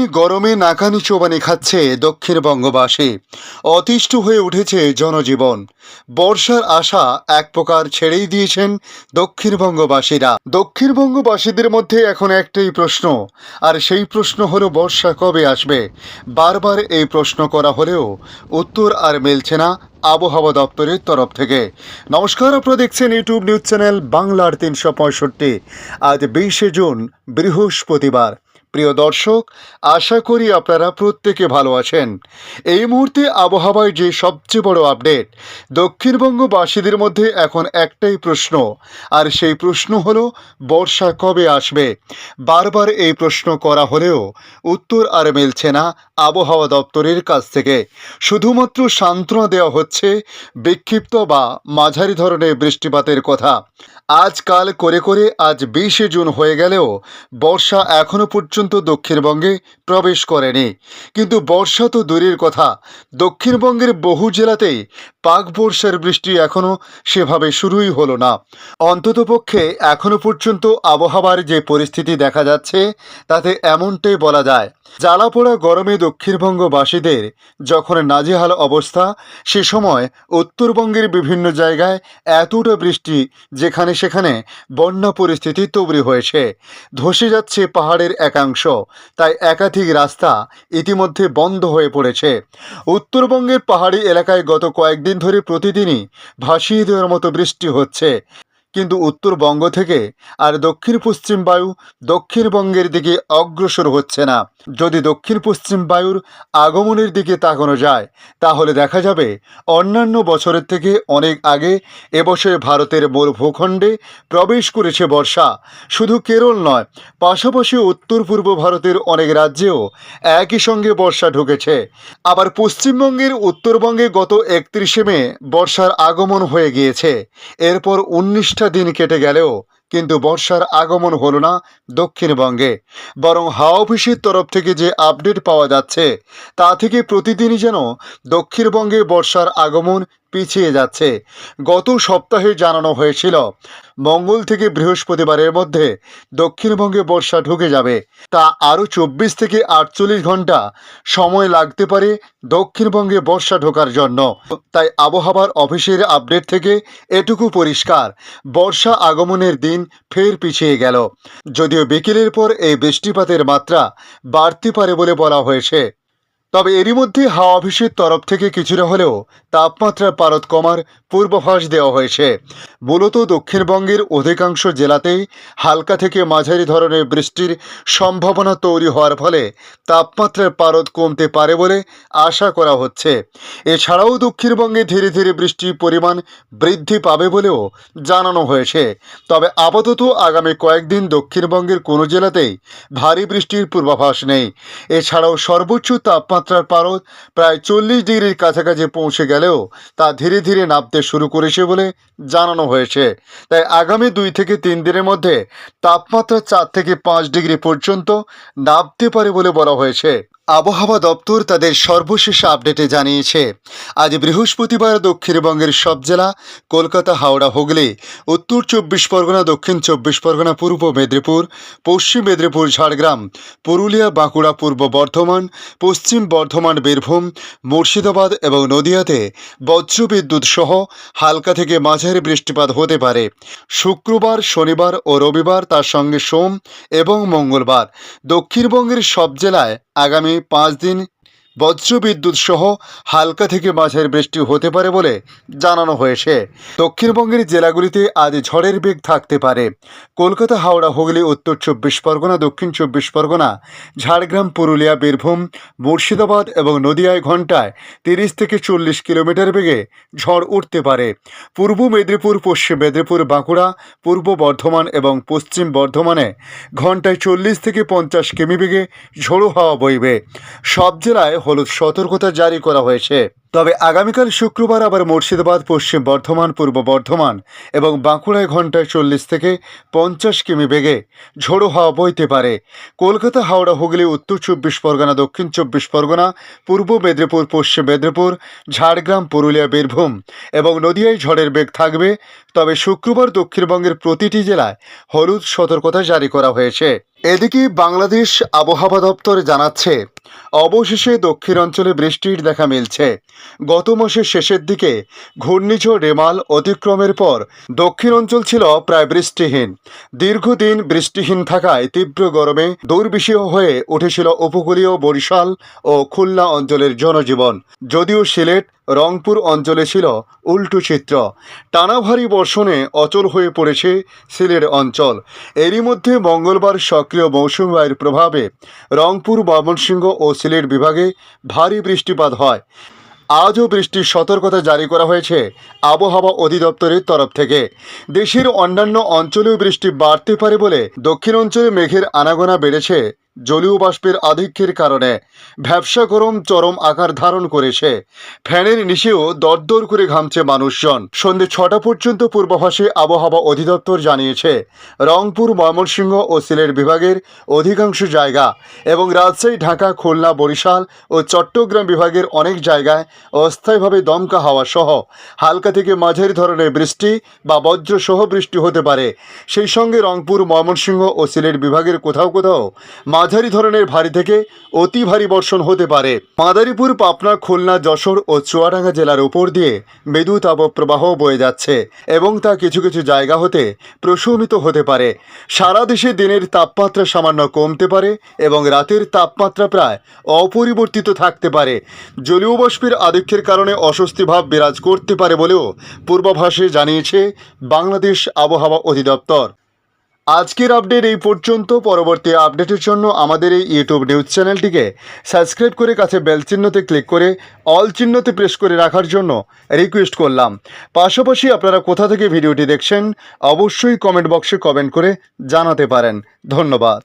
কয়েকদিন গরমে নাকানি চোবানি খাচ্ছে দক্ষিণবঙ্গবাসী। অতিষ্ঠ হয়ে উঠেছে জনজীবন। বর্ষার আশা এক প্রকার ছেড়েই দিয়েছেন দক্ষিণবঙ্গবাসীরা। দক্ষিণবঙ্গবাসীদের মধ্যে এখন একটাই প্রশ্ন, আর সেই প্রশ্ন হলো বর্ষা কবে আসবে। বারবার এই প্রশ্ন করা হলেও উত্তর আর মিলছে না আবহাওয়া দপ্তরের তরফ থেকে। নমস্কার, আপনারা দেখছেন ইউটিউব নিউজ চ্যানেল বাংলার 365। আজ 20শে জুন, বৃহস্পতিবার। প্রিয় দর্শক, আশা করি আপনারা প্রত্যেকে ভালো আছেন। এই মুহূর্তে আবহাওয়ায় যে সবচেয়ে বড় আপডেট, দক্ষিণবঙ্গবাসীদের মধ্যে এখন একটাই প্রশ্ন, আর সেই প্রশ্ন হলো বর্ষা কবে আসবে। বারবার এই প্রশ্ন করা হলেও উত্তর আর মিলছে না আবহাওয়া দপ্তরের কাছ থেকে। শুধুমাত্র সান্ত্বনা দেওয়া হচ্ছে বিক্ষিপ্ত বা মাঝারি ধরনের বৃষ্টিপাতের কথা। আজকাল করে করে আজ 20শে জুন হয়ে গেলেও বর্ষা এখনও পর্যন্ত দক্ষিণবঙ্গে প্রবেশ করেনি। কিন্তু বর্ষা তো দূরের কথা, দক্ষিণবঙ্গের বহু জেলাতেই পাক বর্ষার বৃষ্টি এখনও সেভাবে শুরুই হলো না। অন্ততপক্ষে এখনও পর্যন্ত আবহাওয়ার যে পরিস্থিতি দেখা যাচ্ছে তাতে এমনটাই বলা যায়, জ্বালাপোড়া গরমে দক্ষিণবঙ্গবাসীদের যখন নাজেহাল অবস্থা, সে সময় উত্তরবঙ্গের বিভিন্ন জায়গায় এতটা বৃষ্টি যেখানে সেখানে বন্যা পরিস্থিতি তৈরি হয়েছে। ধসে যাচ্ছে পাহাড়ের একাংশ, তাই একাধিক রাস্তা ইতিমধ্যে বন্ধ হয়ে পড়েছে। উত্তরবঙ্গের পাহাড়ি এলাকায় গত কয়েকদিন ধরে প্রতিদিনই ভাসিয়ে দেওয়ার মতো বৃষ্টি হচ্ছে। কিন্তু উত্তরবঙ্গ থেকে আর দক্ষিণ পশ্চিম বায়ু দক্ষিণবঙ্গের দিকে অগ্রসর হচ্ছে না। যদি দক্ষিণ পশ্চিম বায়ুর আগমনের দিকে তাকানো যায় তাহলে দেখা যাবে অন্যান্য বছরের থেকে অনেক আগে এবছর ভারতের মূল ভূখণ্ডে প্রবেশ করেছে বর্ষা। শুধু কেরল নয়, পাশাপাশি উত্তর পূর্ব ভারতের অনেক রাজ্যেও একই সঙ্গে বর্ষা ঢুকেছে। আবার পশ্চিমবঙ্গের উত্তরবঙ্গে গত 31শে মে বর্ষার আগমন হয়ে গিয়েছে। এরপর 19টা দিন কেটে গেলেও কিন্তু বর্ষার আগমন হলো না দক্ষিণবঙ্গে। বরং হাওয়া অফিসের তরফ থেকে যে আপডেট পাওয়া যাচ্ছে তা থেকে প্রতিদিনই যেন দক্ষিণবঙ্গে বর্ষার আগমন পিছিয়ে যাচ্ছে। গত সপ্তাহে জানানো হয়েছিল মঙ্গল থেকে বৃহস্পতিবারের মধ্যে দক্ষিণবঙ্গে বর্ষা ঢুকে যাবে। তা আরও 24 থেকে 48 ঘন্টা সময় লাগতে পারে দক্ষিণবঙ্গে বর্ষা ঢোকার জন্য। তাই আবহাওয়ার অফিসের আপডেট থেকে এটুকু পরিষ্কার, বর্ষা আগমনের দিন ফের পিছিয়ে গেল। যদিও বিকেলের পর এই বৃষ্টিপাতের মাত্রা বাড়তে পারে বলে বলা হয়েছে। তবে এরই মধ্যে হাওয়া অফিসের তরফ থেকে কিছুটা হলেও তাপমাত্রার পারদ কমার পূর্বাভাস দেওয়া হয়েছে। মূলত দক্ষিণবঙ্গের অধিকাংশ জেলাতেই হালকা থেকে মাঝারি ধরনের বৃষ্টির সম্ভাবনা তৈরি হওয়ার ফলে তাপমাত্রার পারদ কমতে পারে বলে আশা করা হচ্ছে। এছাড়াও দক্ষিণবঙ্গে ধীরে ধীরে বৃষ্টির পরিমাণ বৃদ্ধি পাবে বলেও জানানো হয়েছে। তবে আপাতত আগামী কয়েকদিন দক্ষিণবঙ্গের কোনো জেলাতেই ভারী বৃষ্টির পূর্বাভাস নেই। এছাড়াও সর্বোচ্চ তাপমাত্রার পারদ প্রায় 40 ডিগ্রির কাছাকাছি পৌঁছে গেলেও তা ধীরে ধীরে নামতে শুরু করেছে বলে জানানো হয়েছে। তাই আগামী 2 থেকে 3 দিনের মধ্যে তাপমাত্রা 4 থেকে 5 ডিগ্রি পর্যন্ত নামতে পারে বলে বলা হয়েছে। আবহাওয়া দপ্তর তাদের সর্বশেষ আপডেটে জানিয়েছে, আজ বৃহস্পতিবার দক্ষিণবঙ্গের সব জেলা কলকাতা, হাওড়া, হুগলি, উত্তর 24 পরগনা, দক্ষিণ 24 পরগনা, পূর্ব মেদিনীপুর, পশ্চিম মেদিনীপুর, ঝাড়গ্রাম, পুরুলিয়া, বাঁকুড়া, পূর্ব বর্ধমান, পশ্চিম বর্ধমান, বীরভূম, মুর্শিদাবাদ এবং নদিয়াতে বজ্রবিদ্যুৎ সহ হালকা থেকে মাঝারি বৃষ্টিপাত হতে পারে। শুক্রবার, শনিবার ও রবিবার, তার সঙ্গে সোম এবং মঙ্গলবার দক্ষিণবঙ্গের সব জেলায় আগামী 5 দিন বজ্রবিদ্যুৎ সহ হালকা থেকে মাঝারি বৃষ্টি হতে পারে বলে জানানো হয়েছে। দক্ষিণবঙ্গের জেলাগুলিতে আজ ঝড়ের বেগ থাকতে পারে। কলকাতা, হাওড়া, হুগলি, উত্তর 24 পরগনা, দক্ষিণ 24 পরগনা, ঝাড়গ্রাম, পুরুলিয়া, বীরভূম, মুর্শিদাবাদ এবং নদিয়ায় ঘন্টায় 30 থেকে 40 কিলোমিটার বেগে ঝড় উঠতে পারে। পূর্ব মেদিনীপুর, পশ্চিম মেদিনীপুর, বাঁকুড়া, পূর্ব বর্ধমান এবং পশ্চিম বর্ধমানে ঘন্টায় 40 থেকে 50 কিমি বেগে ঝোড়ো হাওয়া বইবে। সব জেলায় হলুদ সতর্কতা জারি করা হয়েছে। তবে আগামীকাল শুক্রবার আবার মুর্শিদাবাদ, পশ্চিম বর্ধমান, পূর্ব বর্ধমান এবং বাঁকুড়ায় ঘন্টায় 40 থেকে 50 কিমি বেগে ঝোড়ো হাওয়া বইতে পারে। কলকাতা, হাওড়া, হুগলি, উত্তর 24 পরগনা, দক্ষিণ 24 পরগনা, পূর্ব মেদিনীপুর, পশ্চিম মেদিনীপুর, ঝাড়গ্রাম, পুরুলিয়া, বীরভূম এবং নদিয়ায় ঝড়ের বেগ থাকবে। তবে শুক্রবার দক্ষিণবঙ্গের প্রতিটি জেলায় হলুদ সতর্কতা জারি করা হয়েছে। এদিকে বাংলাদেশ আবহাওয়া দপ্তর জানাচ্ছে, অবশেষে দক্ষিণ অঞ্চলে বৃষ্টির দেখা মিলছে। গত মাসের শেষের দিকে ঘূর্ণিঝড় রেমাল অতিক্রমের পর দক্ষিণ অঞ্চল ছিল প্রায় বৃষ্টিহীন। দীর্ঘদিন বৃষ্টিহীন থাকায় তীব্র গরমে দুর্বিষহ হয়ে উঠেছিল উপকূলীয় বরিশাল ও খুলনা অঞ্চলের জনজীবন। যদিও সিলেট, রংপুর অঞ্চলে ছিল উল্টো চিত্র। টানা ভারী বর্ষণে অচল হয়ে পড়েছে সিলেট অঞ্চল। এরই মধ্যে মঙ্গলবার সক্রিয় মৌসুমী বায়ুর প্রভাবে রংপুর, ময়মনসিংহ ও সিলেট বিভাগে ভারী বৃষ্টিপাত হয়। আজও বৃষ্টির সতর্কতা জারি করা হয়েছে আবহাওয়া অধিদপ্তরের তরফ থেকে। দেশের অন্যান্য অঞ্চলেও বৃষ্টি বাড়তে পারে বলে দক্ষিণ অঞ্চলে মেঘের আনাগোনা বেড়েছে। জলীয় বাষ্পের আধিক্যের কারণে ভ্যাপসা গরম চরম আকার ধারণ করেছে। ফ্যানের নিচেও দরদর করে ঘামছে মানুষজন। সন্ধ্যে 6টা পর্যন্ত পূর্বাভাসে আবহাওয়া অধিদপ্তর জানিয়েছে, রংপুর, ময়মনসিংহ ও সিলেট বিভাগের অধিকাংশ জায়গা এবং রাজশাহী, ঢাকা, খুলনা, বরিশাল ও চট্টগ্রাম বিভাগের অনেক জায়গায় অস্থায়ীভাবে দমকা হাওয়া সহ হালকা থেকে মাঝারি ধরনের বৃষ্টি বা বজ্রসহ বৃষ্টি হতে পারে। সেই সঙ্গে রংপুর, ময়মনসিংহ ও সিলেট বিভাগের কোথাও কোথাও মাঝারি ধরনের ভারী থেকে অতি ভারী বর্ষণ হতে পারে। মাদারীপুর, পাবনা, খুলনা, যশোর ও চুয়াডাঙ্গা জেলার উপর দিয়ে মৃদু তাপপ্রবাহ বয়ে যাচ্ছে এবং তা কিছু কিছু জায়গা হতে প্রশমিত হতে পারে। সারা দেশে দিনের তাপমাত্রা সামান্য কমতে পারে এবং রাতের তাপমাত্রা প্রায় অপরিবর্তিত থাকতে পারে। জলীয় বাষ্পের আধিক্যের কারণে অস্বস্তি ভাব বিরাজ করতে পারে বলেও পূর্বাভাসে জানিয়েছে বাংলাদেশ আবহাওয়া অধিদপ্তর। আজকের আপডেট এই পর্যন্ত। পরবর্তী আপডেটের জন্য আমাদের এই ইউটিউব নিউজ চ্যানেলটিকে সাবস্ক্রাইব করে কাছে বেল চিহ্নতে ক্লিক করে অল চিহ্নতে প্রেস করে রাখার জন্য রিকোয়েস্ট করলাম। পাশাপাশি আপনারা কোথা থেকে ভিডিওটি দেখছেন অবশ্যই কমেন্ট বক্সে কমেন্ট করে জানাতে পারেন। ধন্যবাদ।